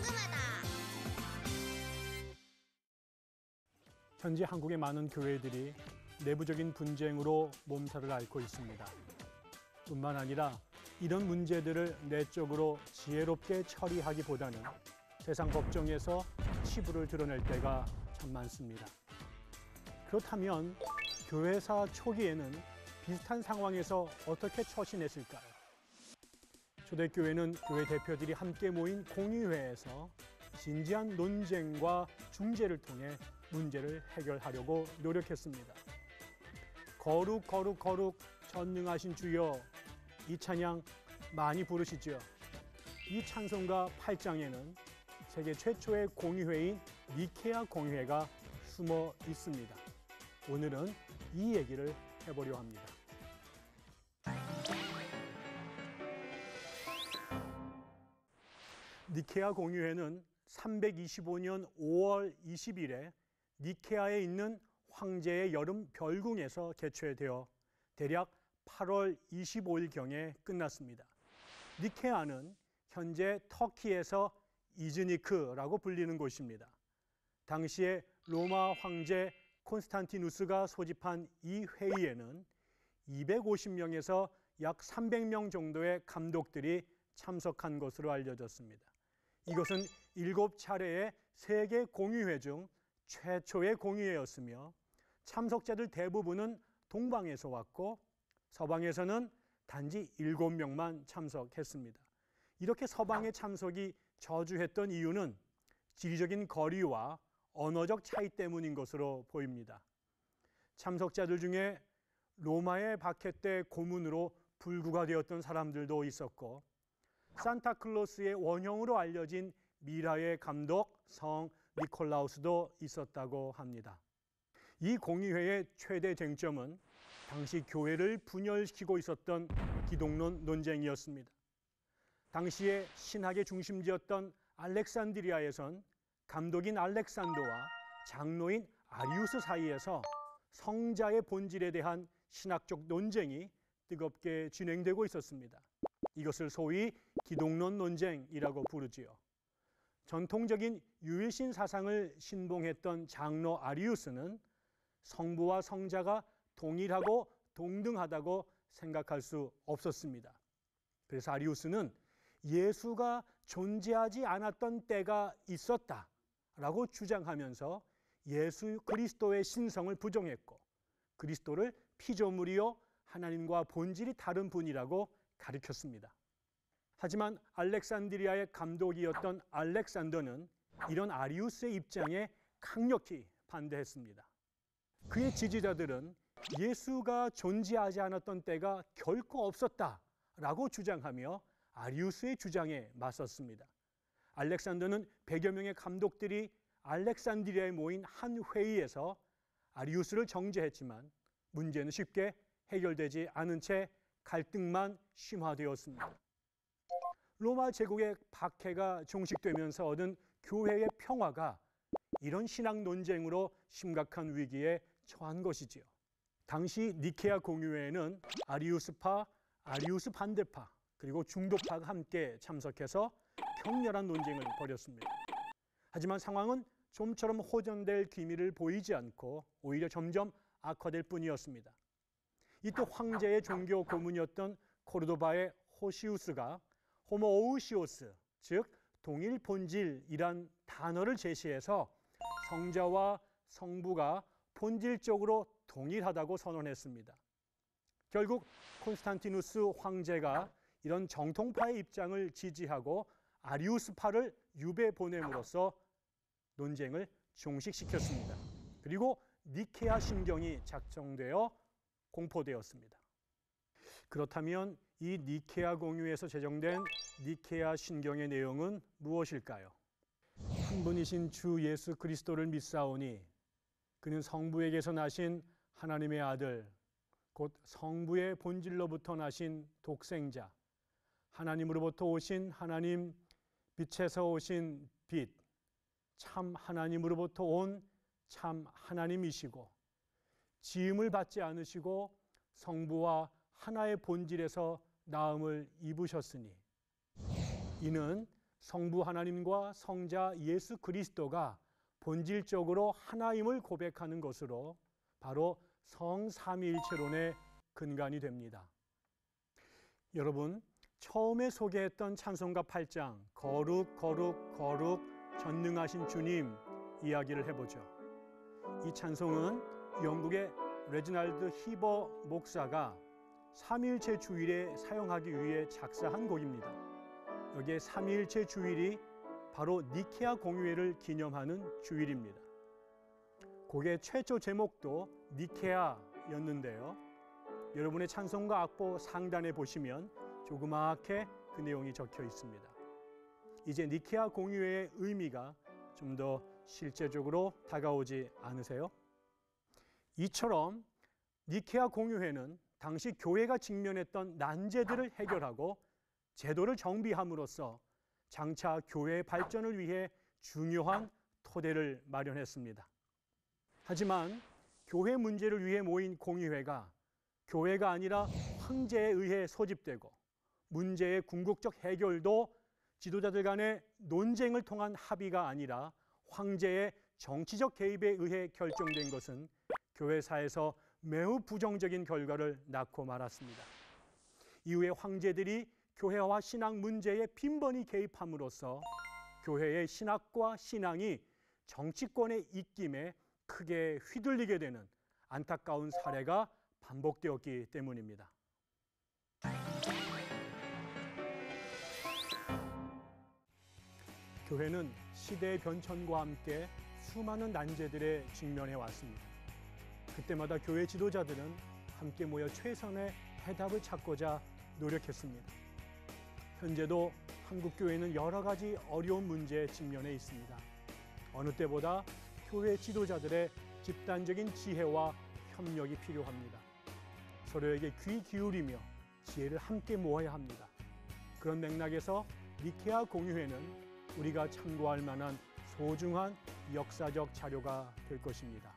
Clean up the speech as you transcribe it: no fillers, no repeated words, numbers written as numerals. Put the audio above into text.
궁금하다. 현재 한국의 많은 교회들이 내부적인 분쟁으로 몸살을 앓고 있습니다. 뿐만 아니라 이런 문제들을 내적으로 지혜롭게 처리하기보다는 세상 법정에서 치부를 드러낼 때가 참 많습니다. 그렇다면 교회사 초기에는 비슷한 상황에서 어떻게 처신했을까요? 초대교회는 교회 대표들이 함께 모인 공의회에서 진지한 논쟁과 중재를 통해 문제를 해결하려고 노력했습니다. 거룩 거룩 거룩 전능하신 주여, 이 찬양 많이 부르시죠. 이 찬송가 8장에는 세계 최초의 공의회인 니케아 공의회가 숨어 있습니다. 오늘은 이 얘기를 해보려 합니다. 니케아 공의회는 325년 5월 20일에 니케아에 있는 황제의 여름 별궁에서 개최되어 대략 8월 25일경에 끝났습니다. 니케아는 현재 터키에서 이즈니크라고 불리는 곳입니다. 당시에 로마 황제 콘스탄티누스가 소집한 이 회의에는 250명에서 약 300명 정도의 감독들이 참석한 것으로 알려졌습니다. 이것은 7차례의 세계 공의회 중 최초의 공의회였으며 참석자들 대부분은 동방에서 왔고 서방에서는 단지 7명만 참석했습니다. 이렇게 서방의 참석이 저주했던 이유는 지리적인 거리와 언어적 차이 때문인 것으로 보입니다. 참석자들 중에 로마의 박해 때 고문으로 불구가 되었던 사람들도 있었고 산타클로스의 원형으로 알려진 미라의 감독 성 니콜라우스도 있었다고 합니다. 이 공의회의 최대 쟁점은 당시 교회를 분열시키고 있었던 기독론 논쟁이었습니다. 당시에 신학의 중심지였던 알렉산드리아에선 감독인 알렉산더와 장로인 아리우스 사이에서 성자의 본질에 대한 신학적 논쟁이 뜨겁게 진행되고 있었습니다. 이것을 소위 기독론 논쟁이라고 부르지요. 전통적인 유일신 사상을 신봉했던 장로 아리우스는 성부와 성자가 동일하고 동등하다고 생각할 수 없었습니다. 그래서 아리우스는 예수가 존재하지 않았던 때가 있었다라고 주장하면서 예수 그리스도의 신성을 부정했고 그리스도를 피조물이요 하나님과 본질이 다른 분이라고 가르쳤습니다. 하지만 알렉산드리아의 감독이었던 알렉산더는 이런 아리우스의 입장에 강력히 반대했습니다. 그의 지지자들은 예수가 존재하지 않았던 때가 결코 없었다라고 주장하며 아리우스의 주장에 맞섰습니다. 알렉산더는 100여 명의 감독들이 알렉산드리아에 모인 한 회의에서 아리우스를 정죄했지만 문제는 쉽게 해결되지 않은 채 갈등만 심화되었습니다. 로마 제국의 박해가 종식되면서 얻은 교회의 평화가 이런 신학 논쟁으로 심각한 위기에 처한 것이지요. 당시 니케아 공의회에는 아리우스파, 아리우스 반대파, 그리고 중도파가 함께 참석해서 격렬한 논쟁을 벌였습니다. 하지만 상황은 좀처럼 호전될 기미를 보이지 않고 오히려 점점 악화될 뿐이었습니다. 이때 황제의 종교 고문이었던 코르도바의 호시우스가 호모오우시오스, 즉 동일 본질이란 단어를 제시해서 성자와 성부가 본질적으로 동일하다고 선언했습니다. 결국 콘스탄티누스 황제가 이런 정통파의 입장을 지지하고 아리우스파를 유배 보냄으로써 논쟁을 종식시켰습니다. 그리고 니케아 신경이 작성되어 공포되었습니다. 그렇다면 이 니케아 공의회에서 제정된 니케아 신경의 내용은 무엇일까요? 한 분이신 주 예수 그리스도를 믿사오니 그는 성부에게서 나신 하나님의 아들, 곧 성부의 본질로부터 나신 독생자, 하나님으로부터 오신 하나님, 빛에서 오신 빛, 참 하나님으로부터 온 참 하나님이시고 지음을 받지 않으시고 성부와 하나의 본질에서 나음을 입으셨으니 이는 성부 하나님과 성자 예수 그리스도가 본질적으로 하나임을 고백하는 것으로 바로 성삼위일체론의 근간이 됩니다. 여러분, 처음에 소개했던 찬송가 8장 거룩 거룩 거룩 전능하신 주님 이야기를 해보죠. 이 찬송은 영국의 레지날드 히버 목사가 삼위일체 주일에 사용하기 위해 작사한 곡입니다. 여기에 삼위일체 주일이 바로 니케아 공유회를 기념하는 주일입니다. 곡의 최초 제목도 니케아였는데요. 여러분의 찬송가 악보 상단에 보시면 조그맣게 그 내용이 적혀 있습니다. 이제 니케아 공유회의 의미가 좀 더 실제적으로 다가오지 않으세요? 이처럼 니케아 공유회는 당시 교회가 직면했던 난제들을 해결하고 제도를 정비함으로써 장차 교회의 발전을 위해 중요한 토대를 마련했습니다. 하지만 교회 문제를 위해 모인 공유회가 교회가 아니라 황제에 의해 소집되고 문제의 궁극적 해결도 지도자들 간의 논쟁을 통한 합의가 아니라 황제의 정치적 개입에 의해 결정된 것은 교회사에서 매우 부정적인 결과를 낳고 말았습니다. 이후에 황제들이 교회와 신앙 문제에 빈번히 개입함으로써 교회의 신학과 신앙이 정치권의 입김에 크게 휘둘리게 되는 안타까운 사례가 반복되었기 때문입니다. 교회는 시대의 변천과 함께 수많은 난제들에 직면해 왔습니다. 그때마다 교회 지도자들은 함께 모여 최선의 해답을 찾고자 노력했습니다. 현재도 한국교회는 여러 가지 어려운 문제에 직면해 있습니다. 어느 때보다 교회 지도자들의 집단적인 지혜와 협력이 필요합니다. 서로에게 귀 기울이며 지혜를 함께 모아야 합니다. 그런 맥락에서 니케아 공유회는 우리가 참고할 만한 소중한 역사적 자료가 될 것입니다.